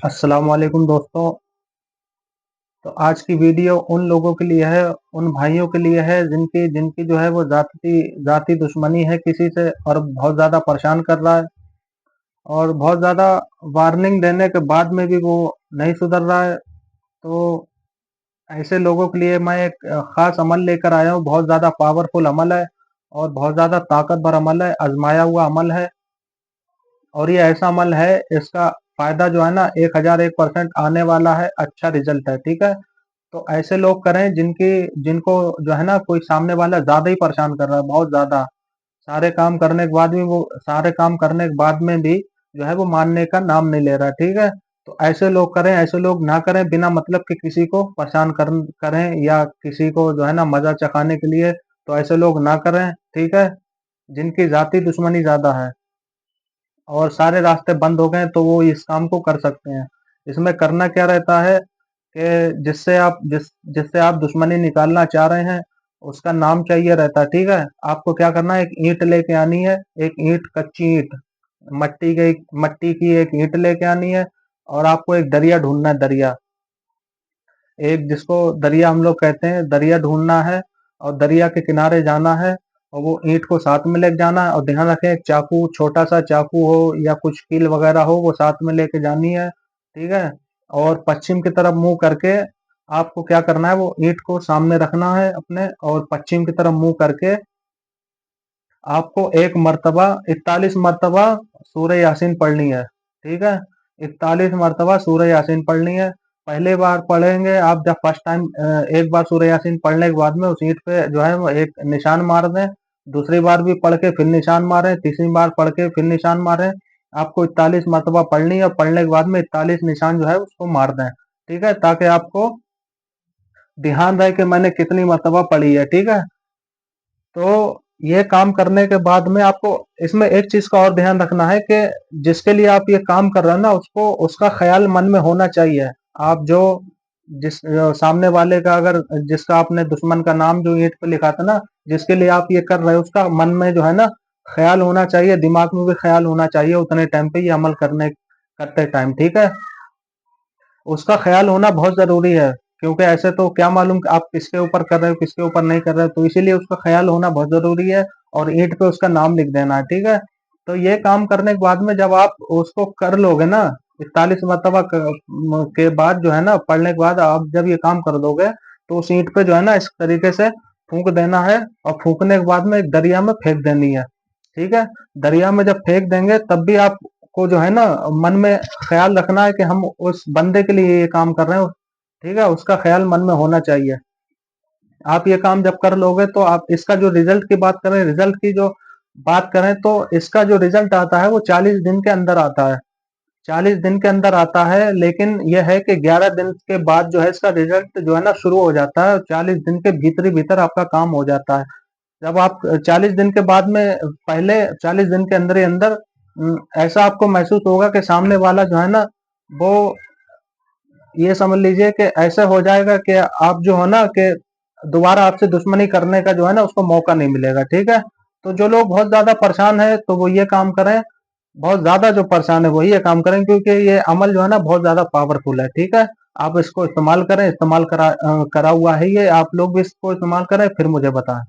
अस्सलाम वालेकुम दोस्तों। तो आज की वीडियो उन लोगों के लिए है, उन भाइयों के लिए है जिनकी जिनकी जो है वो जाति जाति दुश्मनी है किसी से और बहुत ज़्यादा परेशान कर रहा है और बहुत ज़्यादा वार्निंग देने के बाद में भी वो नहीं सुधर रहा है। तो ऐसे लोगों के लिए मैं एक ख़ास अमल लेकर आया हूँ। बहुत ज़्यादा पावरफुल अमल है और बहुत ज़्यादा ताकतवर अमल है, आज़माया हुआ अमल है और ये ऐसा अमल है, इसका फ़ायदा जो है ना 1001% आने वाला है, अच्छा रिज़ल्ट है, ठीक है? तो ऐसे लोग करें जिनको जो है ना कोई सामने वाला ज़्यादा ही परेशान कर रहा है, बहुत ज़्यादा। सारे काम करने के बाद में भी जो है वो मानने का नाम नहीं ले रहा है, ठीक है? तो ऐसे लोग करें, ऐसे लोग ना करें बिना मतलब के किसी को परेशान करें या किसी को जो है ना मज़ा चखाने के लिए, तो ऐसे लोग ना करें, ठीक है? जिनकी ज़ाती दुश्मनी ज़्यादा है और सारे रास्ते बंद हो गए हैं, तो वो इस काम को कर सकते हैं। इसमें करना क्या रहता है कि जिससे आप दुश्मनी निकालना चाह रहे हैं, उसका नाम चाहिए रहता है, ठीक है? आपको क्या करना है, एक ईंट लेके आनी है, एक ईंट, कच्ची ईंट, मट्टी की एक ईंट लेके आनी है और आपको एक दरिया ढूँढना है, दरिया। एक जिसको दरिया हम लोग कहते हैं, दरिया ढूँढना है और दरिया के किनारे जाना है और वो ईंट को साथ में लेके जाना है और ध्यान रखें एक चाकू, छोटा-सा चाकू हो या कुछ कील वगैरह हो, वो साथ में लेके जानी है, ठीक है? और पश्चिम की तरफ मुँह करके आपको क्या करना है, वो ईंट को सामने रखना है अपने और पश्चिम की तरफ मुँह करके आपको एक मर्तबा 41 मर्तबा सूरह यासीन पढ़नी है, ठीक है? 41 मर्तबा सूरह यासीन पढ़नी है। पहली बार पढ़ेंगे आप जब फर्स्ट टाइम एक बार सूरह यासीन पढ़ने के बाद में उस ईंट पे जो है वो एक निशान मार दें, दूसरी बार भी पढ़ के फिर निशान मारें, तीसरी बार पढ़ के फिर निशान मारें। आपको 41 मर्तबा पढ़नी है और पढ़ने के बाद में 41 निशान जो है उसको मार दें, ठीक है? ताकि आपको ध्यान रहे कि मैंने कितनी मर्तबा पढ़ी है, ठीक है? तो ये काम करने के बाद में आपको इसमें एक चीज़ का और ध्यान रखना है कि जिसके लिए आप ये काम कर रहे हो ना, उसको उसका ख़्याल मन में होना चाहिए। आप जो सामने वाले का अगर जिसका आपने दुश्मन का नाम जो ईंट पे लिखा था ना, जिसके लिए आप ये कर रहे हो, उसका मन में जो है ना ख़्याल होना चाहिए, दिमाग में भी ख़्याल होना चाहिए उतने टाइम पे ये अमल करते टाइम, ठीक है? उसका ख़्याल होना बहुत ज़रूरी है, क्योंकि ऐसे तो क्या मालूम कि आप किसके ऊपर कर रहे हो, किसके ऊपर नहीं कर रहे हो, तो इसीलिए उसका ख़्याल होना बहुत ज़रूरी है और ईंट पे उसका नाम लिख देना है, ठीक है? तो ये काम करने के बाद में जब आप उसको कर लोगे ना, 41 मर्तबा के बाद जो है ना, पढ़ने के बाद आप जब ये काम कर दोगे, तो उस ईंट पे जो है ना इस तरीके से फूँक देना है और फूँकने के बाद में एक दरिया में फेंक देनी है, ठीक है? दरिया में जब फेंक देंगे तब भी आपको जो है ना मन में ख़्याल रखना है कि हम उस बंदे के लिए ये काम कर रहे हैं, ठीक है? उसका ख़्याल मन में होना चाहिए। आप ये काम जब कर लोगे तो आप इसका जो रिज़ल्ट की जो बात करें तो इसका जो रिज़ल्ट आता है वो 40 दिन के अंदर आता है। 40 दिन के अंदर आता है, लेकिन ये है कि 11 दिन के बाद जो है इसका रिज़ल्ट जो है ना शुरू हो जाता है। 40 दिन के भीतर ही भीतर आपका काम हो जाता है। जब आप 40 दिन के बाद में पहले 40 दिन के अंदर ही अंदर ऐसा आपको महसूस होगा कि सामने वाला जो है ना, वो ये समझ लीजिए कि ऐसा हो जाएगा कि आप जो है ना कि दोबारा आपसे दुश्मनी करने का जो है ना उसको मौका नहीं मिलेगा, ठीक है? तो जो लोग बहुत ज़्यादा परेशान हैं तो वो ये काम करें, बहुत ज़्यादा जो परेशान है वही ये काम करें, क्योंकि ये अमल जो है ना बहुत ज़्यादा पावरफुल है, ठीक है? आप इसको इस्तेमाल करें, करा हुआ है ये, आप लोग भी इसको इस्तेमाल करें, फिर मुझे बताएँ।